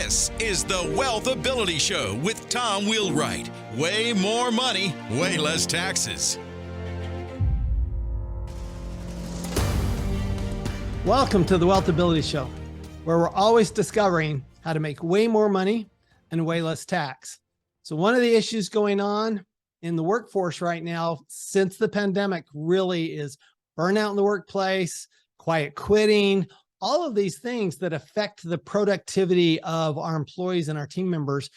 This is the WealthAbility Show with Tom Wheelwright. Way more money, way less taxes. Welcome to the WealthAbility Show, where we're always discovering how to make way more money and way less tax. So one of the issues going on in the workforce right now since the pandemic really is burnout in the workplace, quiet quitting, all of these things that affect the productivity of our employees and our team members.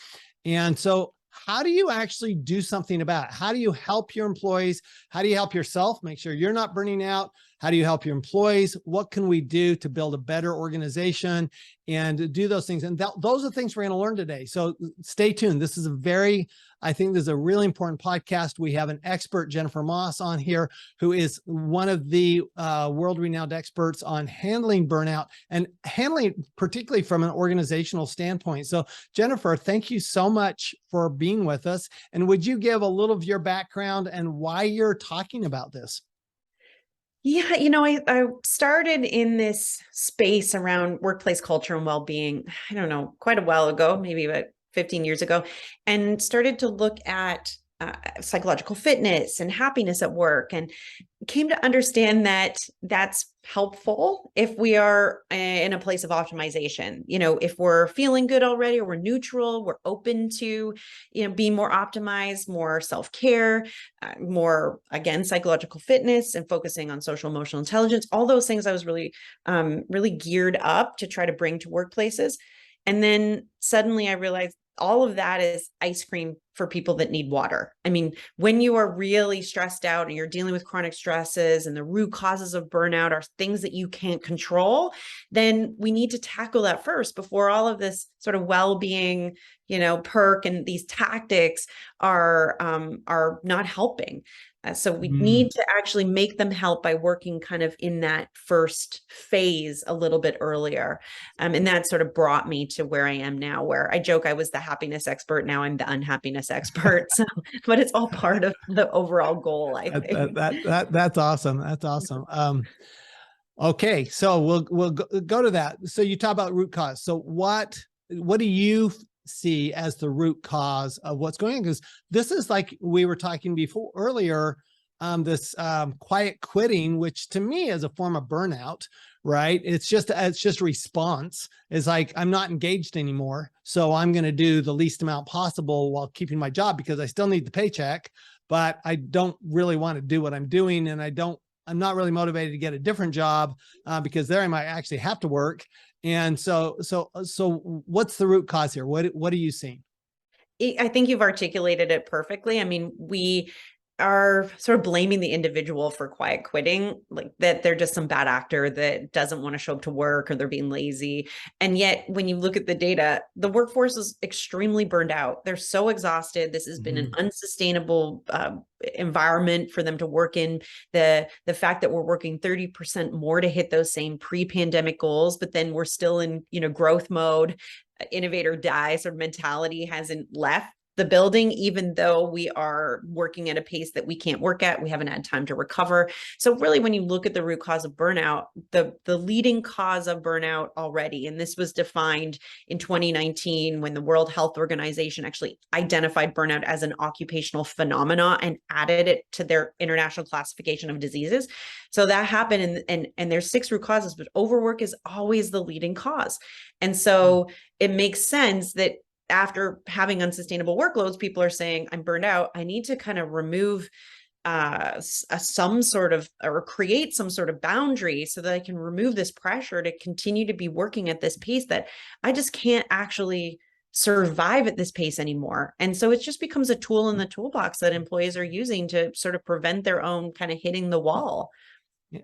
And so how do you actually do something about it? How do you help your employees? How do you help yourself? Make sure you're not burning out. How do you help your employees? What can we do to build a better organization and do those things? And those are things we're going to learn today. So stay tuned. I think this is a really important podcast. We have an expert, Jennifer Moss, on here, who is one of the world-renowned experts on handling burnout and handling particularly from an organizational standpoint. So Jennifer, thank you so much for being with us. And would you give a little of your background and why you're talking about this? Yeah, I started in this space around workplace culture and well-being, I don't know, quite a while ago, maybe about 15 years ago, and started to look at psychological fitness and happiness at work, and came to understand that that's helpful if we are in a place of optimization. If we're feeling good already, or we're neutral, we're open to, being more optimized, more self-care, more, again, psychological fitness, and focusing on social emotional intelligence, all those things I was really, really geared up to try to bring to workplaces. And then suddenly I realized all of that is ice cream for people that need water. I mean, when you are really stressed out and you're dealing with chronic stresses and the root causes of burnout are things that you can't control, then we need to tackle that first before all of this sort of well-being, perk and these tactics are not helping. So we need to actually make them help by working kind of in that first phase a little bit earlier. And that sort of brought me to where I am now, where I joke I was the happiness expert. Now I'm the unhappiness expert. So, but it's all part of the overall goal, I think. That's awesome. That's awesome. Okay, so we'll go to that. So you talk about root cause. So what do you see as the root cause of what's going on? Because this is like we were talking before earlier, this quiet quitting, which to me is a form of burnout, right? It's just response. It's like, I'm not engaged anymore, so I'm going to do the least amount possible while keeping my job because I still need the paycheck, but I don't really want to do what I'm doing, and I'm not really motivated to get a different job because there I might actually have to work. And so what's the root cause here? What are you seeing? I think you've articulated it perfectly. I mean, we are sort of blaming the individual for quiet quitting, like that they're just some bad actor that doesn't want to show up to work, or they're being lazy. And yet, when you look at the data, the workforce is extremely burned out. They're so exhausted. This has been an unsustainable environment for them to work in. The fact that we're working 30% more to hit those same pre-pandemic goals, but then we're still in growth mode, innovator die sort of mentality hasn't left the building, even though we are working at a pace that we can't work at. We haven't had time to recover. So really, when you look at the root cause of burnout, the leading cause of burnout already, and this was defined in 2019 when the World Health Organization actually identified burnout as an occupational phenomena and added it to their international classification of diseases. So that happened, and there's 6 root causes, but overwork is always the leading cause. And so it makes sense that after having unsustainable workloads, people are saying, I'm burned out. I need to kind of remove some sort of, or create some sort of boundary so that I can remove this pressure to continue to be working at this pace that I just can't actually survive at this pace anymore. And so it just becomes a tool in the toolbox that employees are using to sort of prevent their own kind of hitting the wall.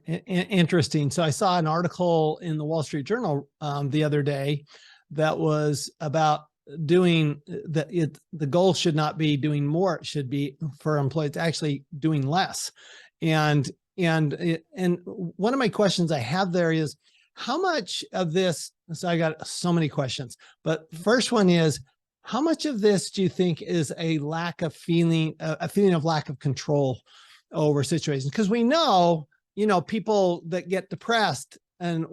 Interesting. So I saw an article in the Wall Street Journal the other day that was about doing the goal should not be doing more. It should be for employees actually doing less. And one of my questions I have there is, how much of this, so I got so many questions, but first one is, how much of this do you think is a feeling of lack of control over situations? Because we know, people that get depressed and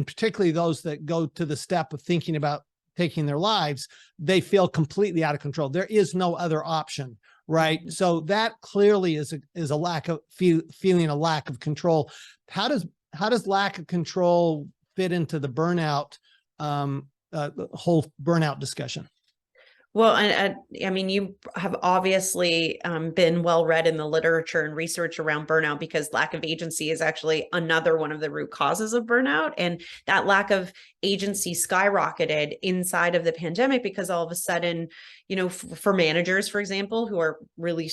particularly those that go to the step of thinking about taking their lives, they feel completely out of control. There is no other option, right? So that clearly is a lack of feeling a lack of control. How does lack of control fit into the burnout, the whole burnout discussion? Well, I mean, you have obviously been well read in the literature and research around burnout, because lack of agency is actually another one of the root causes of burnout. And that lack of agency skyrocketed inside of the pandemic because all of a sudden, for managers, for example, who are really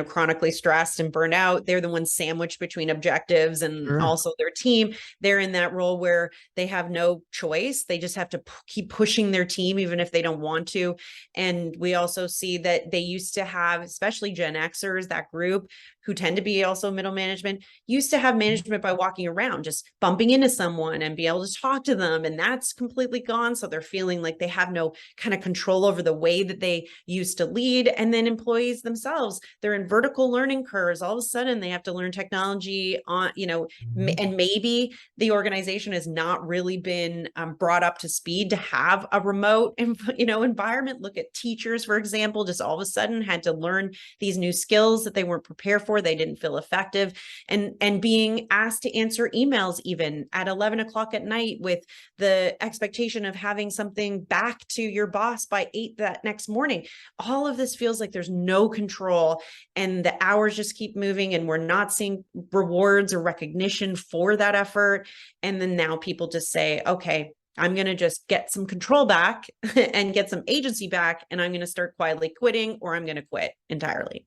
chronically stressed and burned out, they're the ones sandwiched between objectives and Sure. also their team. They're in that role where they have no choice. They just have to keep pushing their team, even if they don't want to. And we also see that they used to have, especially Gen Xers, that group who tend to be also middle management, used to have management by walking around, just bumping into someone and be able to talk to them. And that's completely gone. So they're feeling like they have no kind of control over the way that they used to lead. And then employees themselves, they're in vertical learning curves. All of a sudden they have to learn technology on, and maybe the organization has not really been brought up to speed to have a remote, environment. Look at teachers, for example, just all of a sudden had to learn these new skills that they weren't prepared for. They didn't feel effective, and being asked to answer emails even at 11 o'clock at night with the expectation of having something back to your boss by 8 that next morning. All of this feels like there's no control, and the hours just keep moving, and we're not seeing rewards or recognition for that effort. And then now people just say, okay, I'm going to just get some control back and get some agency back, and I'm going to start quietly quitting, or I'm going to quit entirely.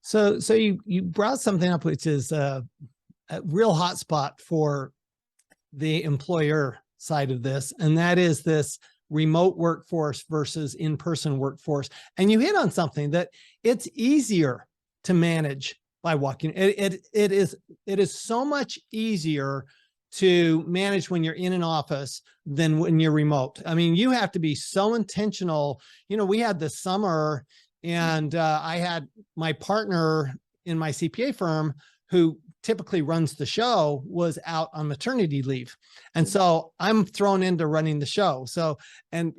So you brought something up, which is a real hot spot for the employer side of this, and that is this remote workforce versus in-person workforce. And you hit on something that it's easier to manage by walking. It is so much easier to manage when you're in an office than when you're remote. I mean, you have to be so intentional. We had this summer, and I had my partner in my CPA firm, who typically runs the show, was out on maternity leave. And so I'm thrown into running the show. So, and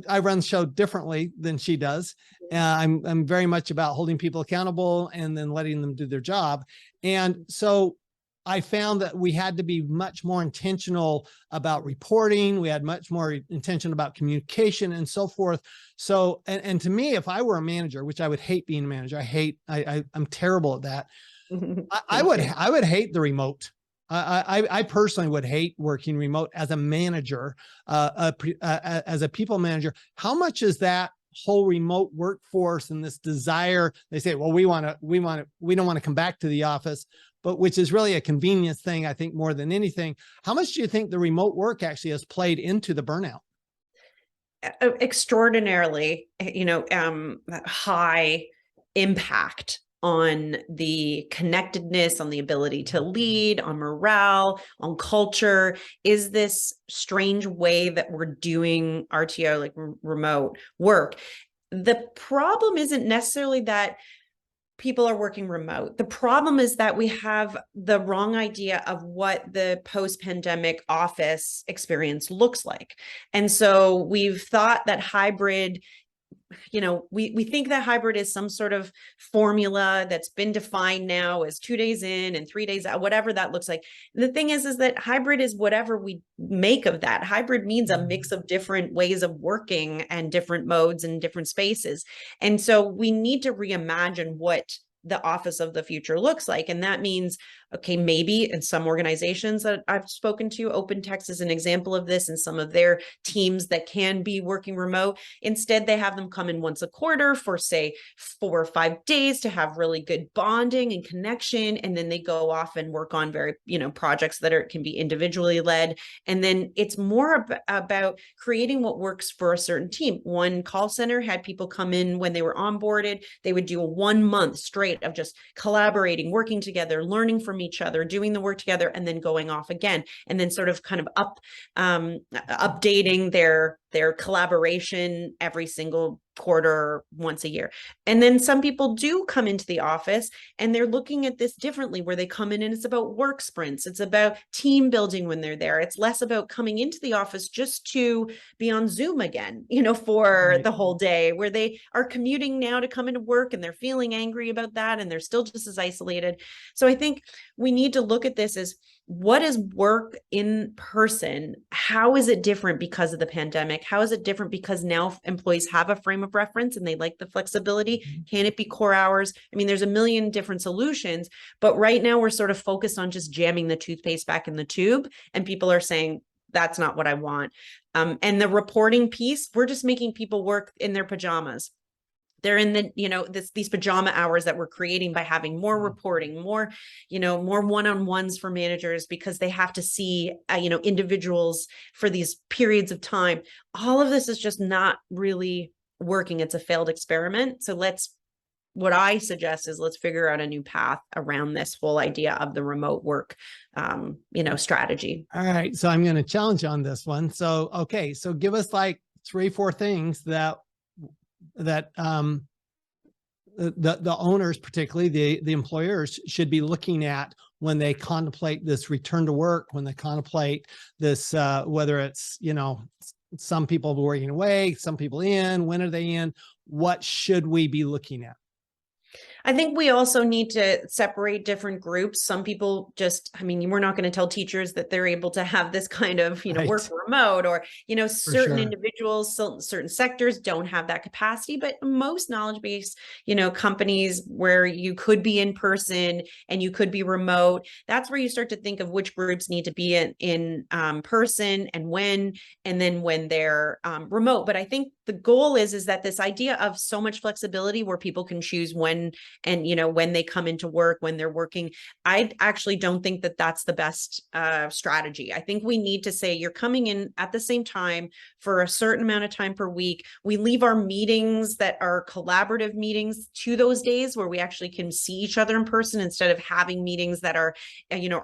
I run the show differently than she does. I'm very much about holding people accountable and then letting them do their job. And so I found that we had to be much more intentional about reporting. We had much more intention about communication and so forth. So, and to me, if I were a manager, which I would hate being a manager, I'm terrible at that. I would hate the remote. I personally would hate working remote as a manager, as a people manager. How much is that whole remote workforce and this desire? They say, well, we don't want to come back to the office, but which is really a convenience thing, I think, more than anything. How much do you think the remote work actually has played into the burnout? Extraordinarily, high impact on the connectedness, on the ability to lead, on morale, on culture. Is this strange way that we're doing RTO, like remote work? The problem isn't necessarily that people are working remote. The problem is that we have the wrong idea of what the post-pandemic office experience looks like. And so we've thought that hybrid, we think that hybrid is some sort of formula that's been defined now as 2 days in and 3 days out, whatever that looks like. The thing is that hybrid is whatever we make of that. Hybrid means a mix of different ways of working and different modes and different spaces. And so we need to reimagine what the office of the future looks like. And that means, okay, maybe in some organizations that I've spoken to, OpenText is an example of this, and some of their teams that can be working remote. Instead, they have them come in once a quarter for, say, 4 or 5 days to have really good bonding and connection. And then they go off and work on very, projects that can be individually led. And then it's more about creating what works for a certain team. One call center had people come in when they were onboarded. They would do a 1 month straight of just collaborating, working together, learning from each other, doing the work together, and then going off again, and then sort of kind of updating their their collaboration every single quarter, once a year. And then some people do come into the office and they're looking at this differently, where they come in and it's about work sprints. It's about team building when they're there. It's less about coming into the office just to be on Zoom again, for the whole day, where they are commuting now to come into work and they're feeling angry about that and they're still just as isolated. So I think we need to look at this as, what is work in person? How is it different because of the pandemic? How is it different because now employees have a frame of reference and they like the flexibility? Can it be core hours? I mean, there's a million different solutions, but right now we're sort of focused on just jamming the toothpaste back in the tube, and people are saying, that's not what I want. And the reporting piece, we're just making people work in their pajamas. They're in the, these pajama hours that we're creating by having more reporting, more one-on-ones for managers, because they have to see, individuals for these periods of time. All of this is just not really working. It's a failed experiment. So what I suggest is let's figure out a new path around this whole idea of the remote work, strategy. All right. So I'm going to challenge you on this one. So, okay. So give us like 3-4 things that the owners, particularly the employers, should be looking at when they contemplate this return to work, when they contemplate this, whether it's, some people working away, some people in, when are they in, what should we be looking at? I think we also need to separate different groups. Some people we're not going to tell teachers that they're able to have this kind of, Right. work remote, or, certain sure. individuals, certain sectors don't have that capacity, but most knowledge-based, companies where you could be in person and you could be remote, that's where you start to think of which groups need to be in person and when they're remote. But I think the goal is that this idea of so much flexibility where people can choose when they come into work, when they're working, I actually don't think that that's the best strategy. I think we need to say, you're coming in at the same time for a certain amount of time per week. We leave our meetings that are collaborative meetings to those days where we actually can see each other in person, instead of having meetings that are,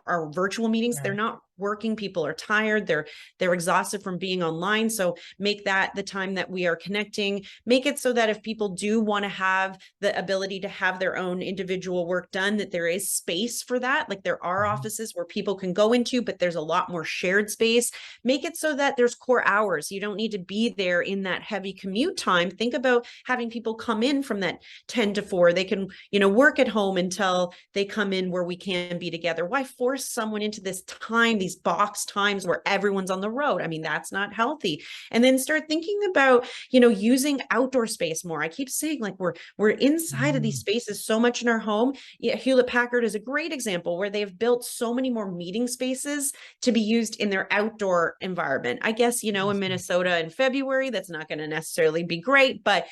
are virtual meetings. Right. They're not working. People are tired. They're exhausted from being online. So make that the time that we are connecting. Make it so that if people do want to have the ability to have their own individual work done, that there is space for that. Like there are offices where people can go into, but there's a lot more shared space. Make it so that there's core hours. You don't need to be there in that heavy commute time. Think about having people come in from that 10 to 4. They can, work at home until they come in where we can be together. Why force someone into this time, these box times where everyone's on the road? I mean, that's not healthy. And then start thinking about, using outdoor space more. I keep saying, like, we're inside of these spaces so much in our home. Hewlett Packard is a great example where they've built so many more meeting spaces to be used in their outdoor environment. I guess, in Minnesota in February, that's not going to necessarily be great, but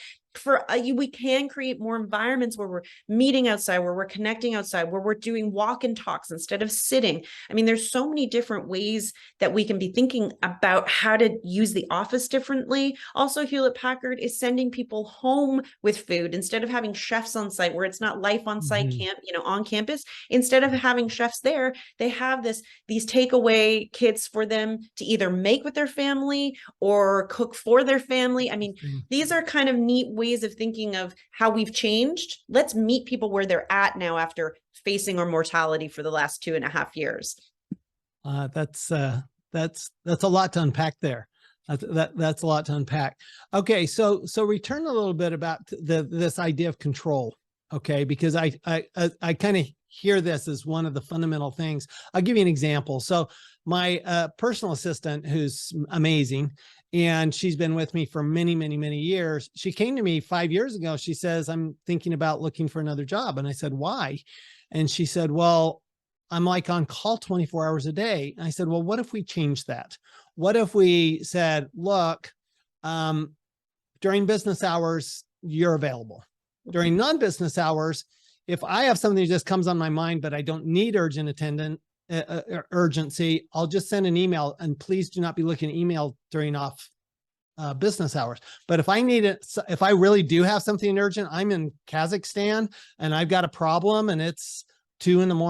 we can create more environments where we're meeting outside, where we're connecting outside, where we're doing walk and talks instead of sitting. I mean, there's so many different ways that we can be thinking about how to use the office differently. Also, Hewlett Packard is sending people home with food instead of having chefs on site, where it's not life on site camp, on campus. Instead of having chefs there, they have these takeaway kits for them to either make with their family or cook for their family. I mean, these are kind of neat ways of thinking of how we've changed. Let's meet people where they're at now after facing our mortality for the last 2.5 years. That's a lot to unpack there. That's a lot to unpack. Okay, so return a little bit about this idea of control. Okay, because I kind of hear this as one of the fundamental things. I'll give you an example. So my personal assistant, who's amazing, and she's been with me for many, many, many years. She came to me 5 years ago. She says, I'm thinking about looking for another job. And I said, why? And she said, well, I'm like on call 24 hours a day. And I said, well, what if we change that? What if we said, look, during business hours, you're available. During non-business hours, if I have something that just comes on my mind, but I don't need urgency, I'll just send an email, and please do not be looking at email during off business hours. But if I need it, if I really do have something urgent, I'm in Kazakhstan and I've got a problem and it's 2 a.m,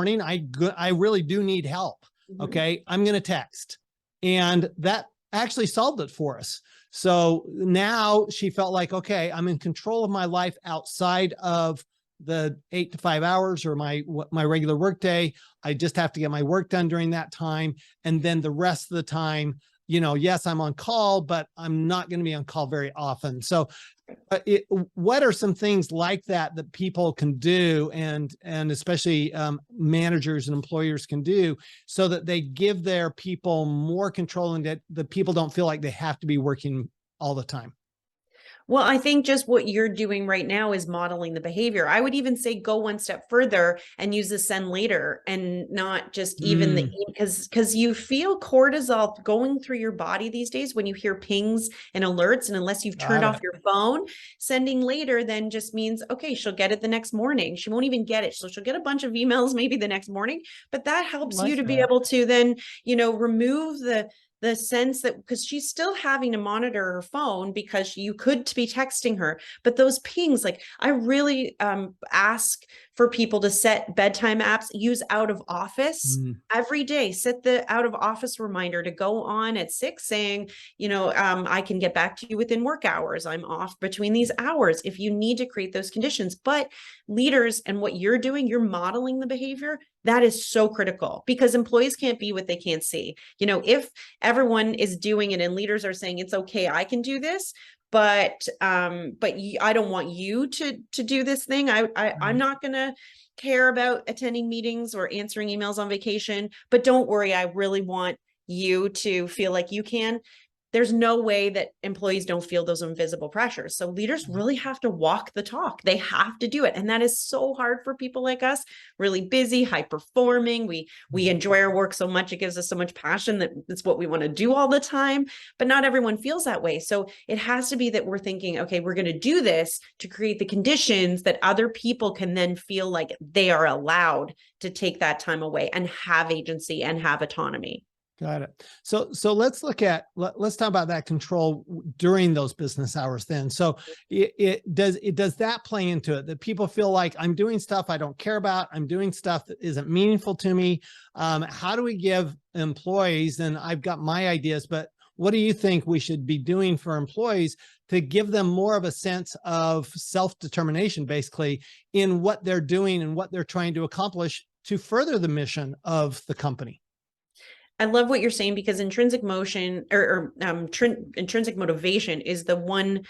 I really do need help. Okay, I'm going to text, and that actually solved it for us. So now she felt like, okay, I'm in control of my life outside of the 8 to 5 hours or my regular work day. I just have to get my work done during that time. And then the rest of the time, yes, I'm on call, but I'm not going to be on call very often. So what are some things like that that people can do, and especially managers and employers can do, so that they give their people more control and that the people don't feel like they have to be working all the time? Well, I think just what you're doing right now is modeling the behavior. I would even say go one step further and use the send later, and not just even the, because you feel cortisol going through your body these days when you hear pings and alerts. And unless you've turned off your phone, sending later then just means, okay, she'll get it the next morning. She won't even get it. So she'll get a bunch of emails maybe the next morning, but that helps you to be able to then, remove the sense that, because she's still having to monitor her phone because you could be texting her, but those pings, like I really ask for people to set bedtime apps, use out of office every day, set the out of office reminder to go on at 6 saying, I can get back to you within work hours. I'm off between these hours if you need to create those conditions. But leaders, and what you're doing, you're modeling the behavior. That is so critical, because employees can't be what they can't see. If everyone is doing it and leaders are saying, it's okay, I can do this, but I don't want you to do this thing. I'm not going to care about attending meetings or answering emails on vacation, but don't worry, I really want you to feel like you can. There's no way that employees don't feel those invisible pressures. So leaders really have to walk the talk. They have to do it. And that is so hard for people like us, really busy, high performing. We enjoy our work so much. It gives us so much passion that it's what we want to do all the time, but not everyone feels that way. So it has to be that we're thinking, okay, we're going to do this to create the conditions that other people can then feel like they are allowed to take that time away and have agency and have autonomy. Got it. So let's talk about that control during those business hours then. So does that play into it, that people feel like I'm doing stuff I don't care about, I'm doing stuff that isn't meaningful to me? How do we give employees, and I've got my ideas, but what do you think we should be doing for employees to give them more of a sense of self-determination, basically, in what they're doing and what they're trying to accomplish to further the mission of the company? I love what you're saying, because intrinsic motion intrinsic motivation is the one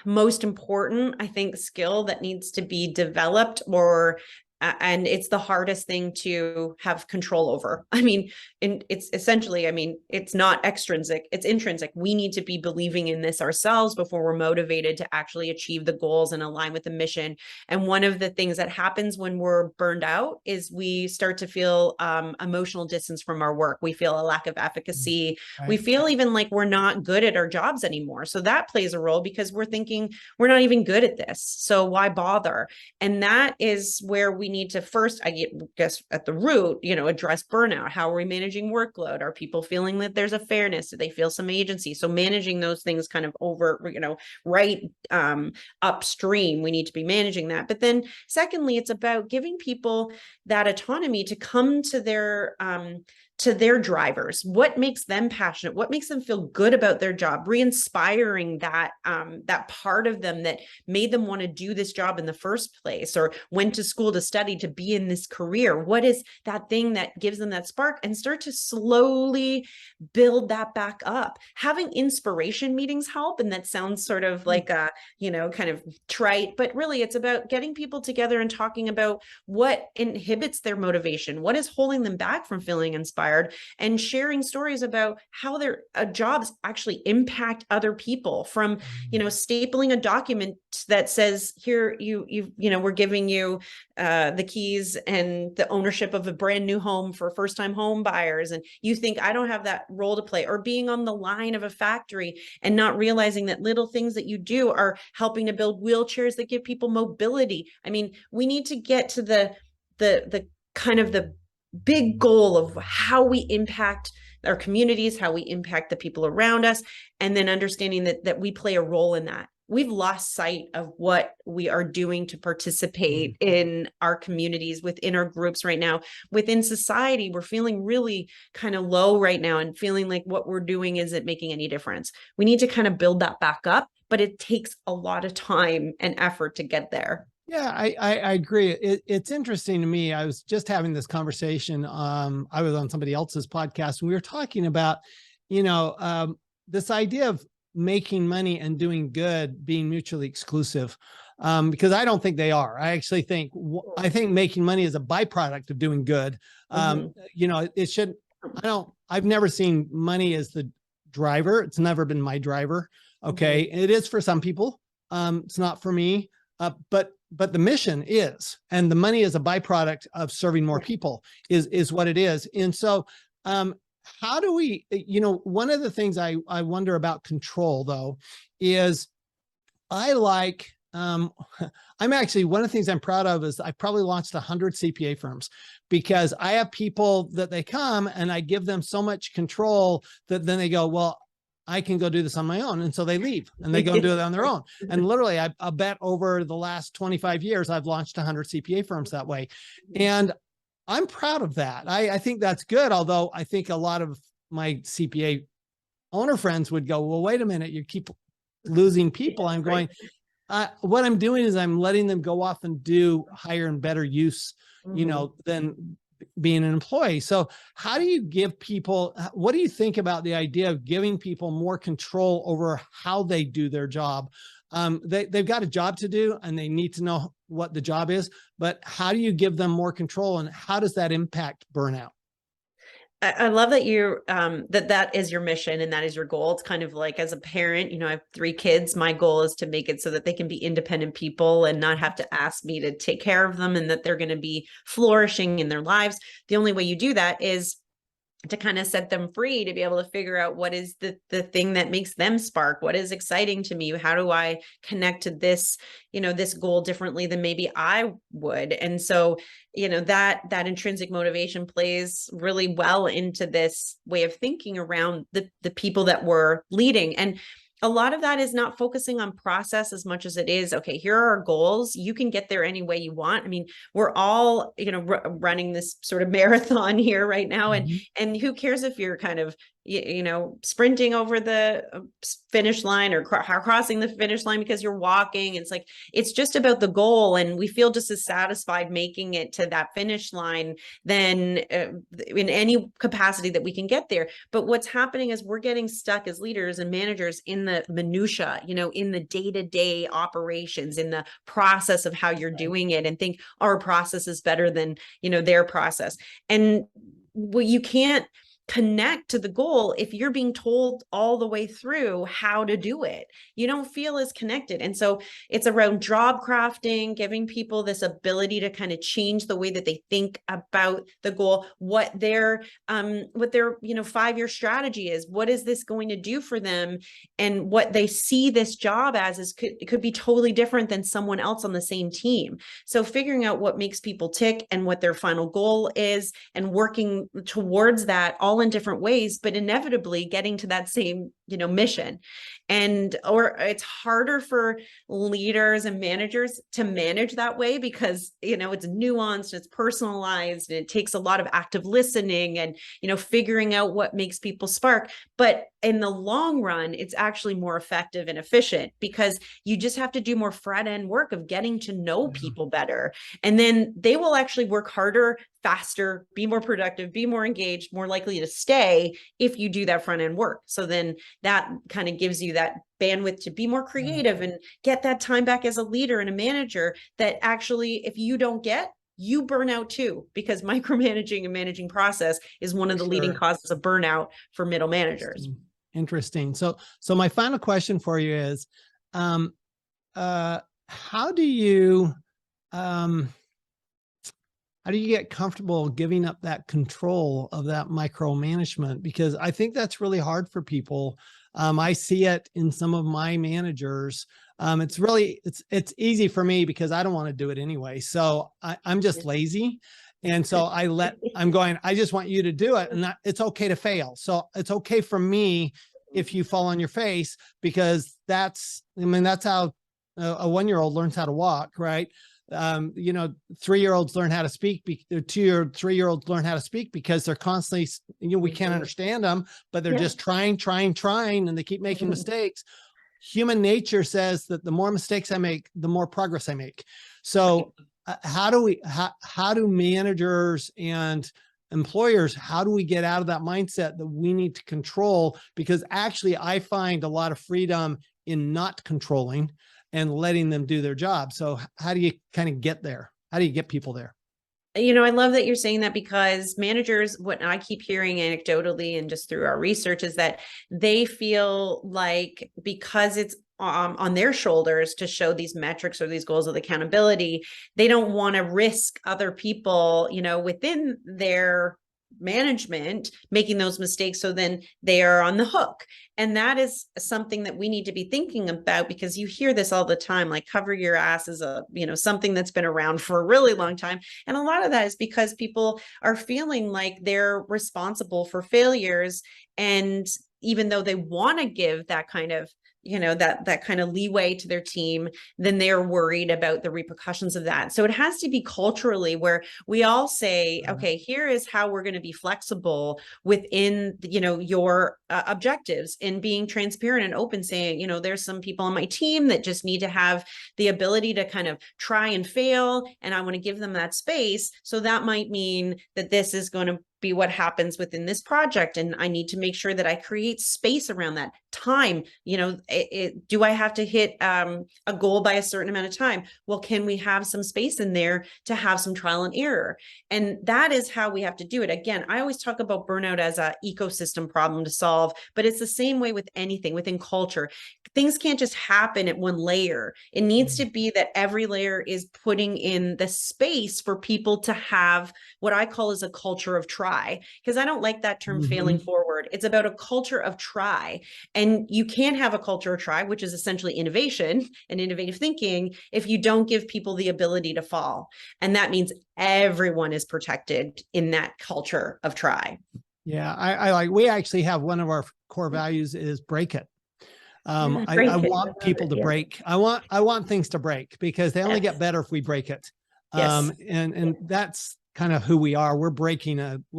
most important, I think, skill that needs to be developed, and it's the hardest thing to have control over. It's essentially, it's not extrinsic, it's intrinsic. We need to be believing in this ourselves before we're motivated to actually achieve the goals and align with the mission. And one of the things that happens when we're burned out is we start to feel emotional distance from our work. We feel a lack of efficacy. Right. We feel even like we're not good at our jobs anymore. So that plays a role, because we're thinking we're not even good at this. So why bother? And that is where we need to first, I guess at the root, address burnout. How are we managing workload? Are people feeling that there's a fairness? Do they feel some agency? So managing those things kind of over, right upstream, we need to be managing that. But then secondly, it's about giving people that autonomy to come to their drivers. What makes them passionate? What makes them feel good about their job? Re-inspiring that part of them that made them want to do this job in the first place, or went to school to study to be in this career. What is that thing that gives them that spark? And start to slowly build that back up. Having inspiration meetings help. And that sounds sort of like a, kind of trite, but really it's about getting people together and talking about what inhibits their motivation, what is holding them back from feeling inspired, and sharing stories about how their jobs actually impact other people. From, stapling a document that says, here, we're giving you the keys and the ownership of a brand new home for first-time home buyers, and you think I don't have that role to play. Or being on the line of a factory and not realizing that little things that you do are helping to build wheelchairs that give people mobility. We need to get to the kind of the big goal of how we impact our communities, how we impact the people around us, and then understanding that we play a role in that. We've lost sight of what we are doing to participate in our communities, within our groups right now, within society. We're feeling really kind of low right now and feeling like what we're doing isn't making any difference. We need to kind of build that back up, but it takes a lot of time and effort to get there. Yeah, I agree. It's interesting to me. I was just having this conversation. I was on somebody else's podcast, and we were talking about, this idea of making money and doing good being mutually exclusive, because I don't think they are. I actually think making money is a byproduct of doing good. It should. I've never seen money as the driver. It's never been my driver. Okay, it is for some people. It's not for me. But the mission is, and the money is a byproduct of serving more people is what it is. And so, how do we, one of the things I wonder about control though, is I'm actually, one of the things I'm proud of is I probably launched 100 CPA firms, because I have people that they come and I give them so much control that then they go, well, I can go do this on my own. And so they leave and they go do it on their own. And literally, I bet over the last 25 years, I've launched 100 CPA firms that way. And I'm proud of that. I think that's good. Although I think a lot of my CPA owner friends would go, well, wait a minute, you keep losing people. I'm going, what I'm doing is I'm letting them go off and do higher and better use, than being an employee. So how do you give people, what do you think about the idea of giving people more control over how they do their job? They've got a job to do and they need to know what the job is, but how do you give them more control, and how does that impact burnout? I love that that is your mission and that is your goal. It's kind of like, as a parent, I have 3 kids. My goal is to make it so that they can be independent people and not have to ask me to take care of them, and that they're going to be flourishing in their lives. The only way you do that is to kind of set them free, to be able to figure out what is the thing that makes them spark, what is exciting to me, how do I connect to this, this goal differently than maybe I would. And so, that intrinsic motivation plays really well into this way of thinking around the people that we're leading. And a lot of that is not focusing on process as much as it is, okay, here are our goals. You can get there any way you want. I mean, we're all, running this sort of marathon here right now. And who cares if you're kind of, sprinting over the finish line or crossing the finish line because you're walking. It's just about the goal. And we feel just as satisfied making it to that finish line than in any capacity that we can get there. But what's happening is we're getting stuck as leaders and managers in the minutia, in the day-to-day operations, in the process of how you're doing it, and think our process is better than, their process. And you can't connect to the goal if you're being told all the way through how to do it. You don't feel as connected. And so it's around job crafting, giving people this ability to kind of change the way that they think about the goal, what their 5-year strategy is, what is this going to do for them, and what they see this job as it could be totally different than someone else on the same team. So figuring out what makes people tick and what their final goal is, and working towards that all in different ways, but inevitably getting to that same, mission. Or it's harder for leaders and managers to manage that way because, it's nuanced, it's personalized, and it takes a lot of active listening and, figuring out what makes people spark. But in the long run, it's actually more effective and efficient because you just have to do more front end work of getting to know people better. And then they will actually work harder, faster, be more productive, be more engaged, more likely to stay if you do that front end work. So then that kind of gives you that bandwidth to be more creative and get that time back as a leader and a manager that actually, if you don't get, you burn out too, because micromanaging and managing process is one of the leading causes of burnout for middle managers. Interesting. So my final question for you is, how do you get comfortable giving up that control of that micromanagement? Because I think that's really hard for people. I see it in some of my managers. It's easy for me because I don't want to do it anyway. So I'm just lazy. And so I just want you to do it. And it's okay to fail. So it's okay for me if you fall on your face, because that's how a 1-year-old learns how to walk, right? 3-year-olds learn how to speak, 3-year-olds learn how to speak because they're constantly, we can't understand them, but they're just trying, and they keep making mistakes. Human nature says that the more mistakes I make, the more progress I make. So how do managers and employers, how do we get out of that mindset that we need to control? Because actually I find a lot of freedom in not controlling and letting them do their job. So how do you kind of get there? How do you get people there? I love that you're saying that, because managers, what I keep hearing anecdotally and just through our research, is that they feel like because it's on their shoulders to show these metrics or these goals of accountability, they don't want to risk other people, within their management making those mistakes. So then they are on the hook. And that is something that we need to be thinking about, because you hear this all the time, like cover your ass is something that's been around for a really long time. And a lot of that is because people are feeling like they're responsible for failures. And even though they want to give that kind of that kind of leeway to their team, then they're worried about the repercussions of that. So it has to be culturally where we all say, okay, here is how we're going to be flexible within, your objectives, and being transparent and open, saying, there's some people on my team that just need to have the ability to kind of try and fail. And I want to give them that space. So that might mean that this is going to be what happens within this project. And I need to make sure that I create space around that time. Do I have to hit a goal by a certain amount of time? Well, can we have some space in there to have some trial and error? And that is how we have to do it. Again, I always talk about burnout as an ecosystem problem to solve, but it's the same way with anything within culture. Things can't just happen at one layer. It needs to be that every layer is putting in the space for people to have what I call is a culture of try, because I don't like that term failing forward. It's about a culture of try. And you can't have a culture of try, which is essentially innovation and innovative thinking, if you don't give people the ability to fall. And that means everyone is protected in that culture of try. Yeah, we actually have one of our core values is break it. I want people to break. I want things to break, because they only get better if we break it. And that's kind of who we are. We're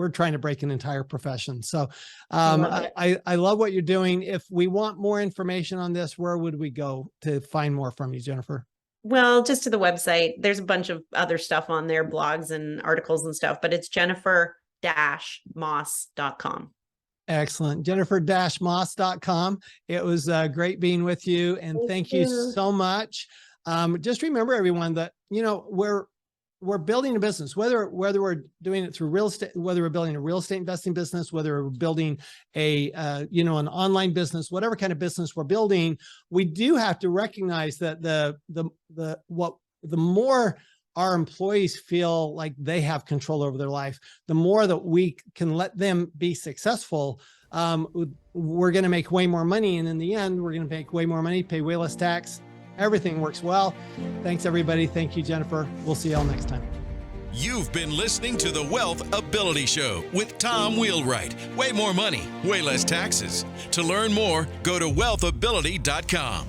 trying to break an entire profession. So I love what you're doing. If we want more information on this, where would we go to find more from you, Jennifer? Well, just to the website. There's a bunch of other stuff on there, blogs and articles and stuff, but it's jennifer-moss.com. Excellent. Jennifer-moss.com. It was great being with you. And thank you so much. Just remember, everyone, that, we're building a business, whether we're doing it through real estate, whether we're building a real estate investing business, whether we're building an online business, whatever kind of business we're building, we do have to recognize that the more our employees feel like they have control over their life, the more that we can let them be successful, we're going to make way more money. And in the end, we're going to make way more money, pay way less tax. Everything works well. Thanks, everybody. Thank you, Jennifer. We'll see y'all next time. You've been listening to the WealthAbility Show with Tom Wheelwright. Way more money, way less taxes. To learn more, go to WealthAbility.com.